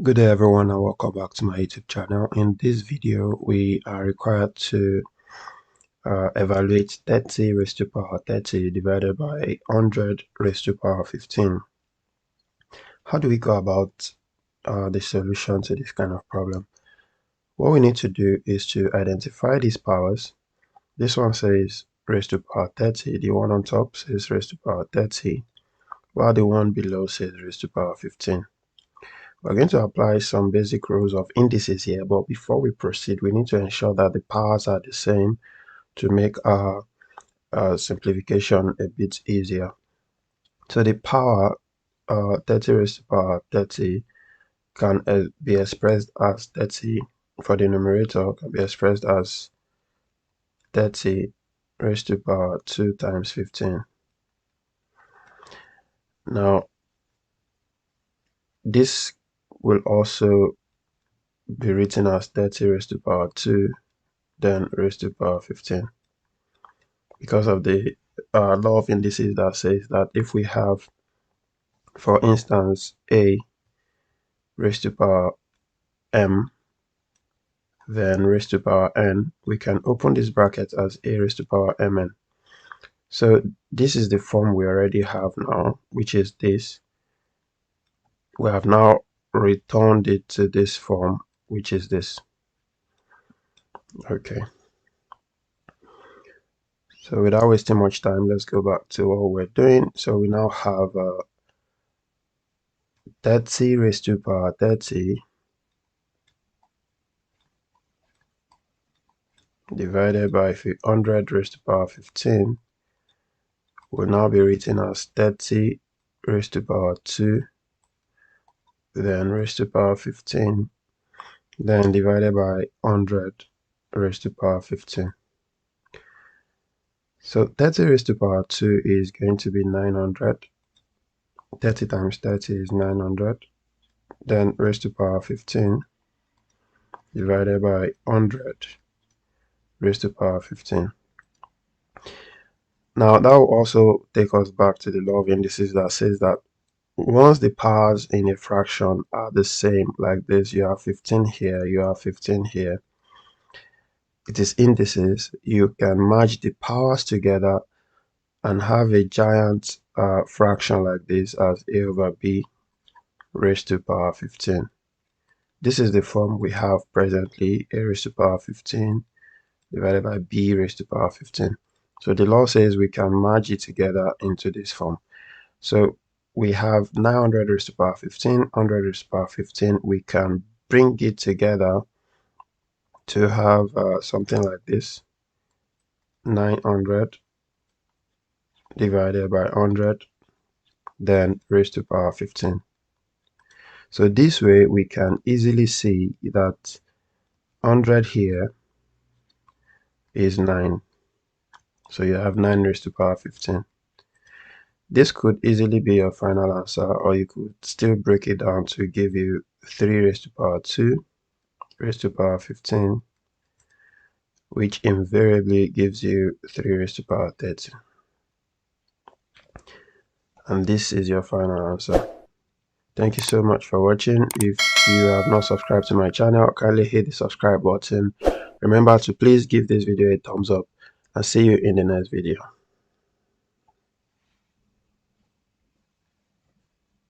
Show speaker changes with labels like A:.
A: Good day everyone, and welcome back to my YouTube channel. In this video we are required to evaluate 30 raised to power 30 divided by 100 raised to power 15. How do we go about the solution to this kind of problem? What we need to do is to identify these powers. This one says raised to power 30, the one on top says raised to power 30, while the one below says raised to power 15. We're going to apply some basic rules of indices here, but before we proceed, we need to ensure that the powers are the same to make our simplification a bit easier. So the power 30 raised to power 30 can be expressed as 30 for the numerator, can be expressed as 30 raised to power 2 times 15. Now, this will also be written as 30 raised to power 2 then raised to power 15 because of the law of indices that says that if we have, for instance, a raised to power m then raised to power n, we can open this bracket as a raised to power mn. So this is the form we already have now, which is this. We have now returned it to this form, which is this. Okay. So without wasting much time, let's go back to what we're doing. So we now have 30 raised to power 30 divided by 100 raised to power 15 will now be written as 30 raised to power 2 then raised to power 15 then divided by 100 raised to power 15. So 30 raised to power 2 is going to be 900. 30 times 30 is 900. Then raised to power 15 divided by 100 raised to power 15. Now that will also take us back to the law of indices that says that once the powers in a fraction are the same, like this, you have 15 here, you have 15 here, it is indices, you can merge the powers together and have a giant fraction like this as a over b raised to power 15. This is the form we have presently, a raised to power 15 divided by b raised to power 15. So the law says we can merge it together into this form. So we have 900 raised to power 15, 100 raised to power 15. We can bring it together to have something like this. 900 divided by 100, then raised to power 15. So this way we can easily see that 100 here is 9. So you have 9 raised to power 15. This could easily be your final answer, or you could still break it down to give you 3 raised to power 2 raised to power 15, which invariably gives you 3 raised to power 30. And this is your final answer. Thank you so much for watching. If you have not subscribed to my channel, kindly hit the subscribe button. Remember to please give this video a thumbs up, and see you in the next video.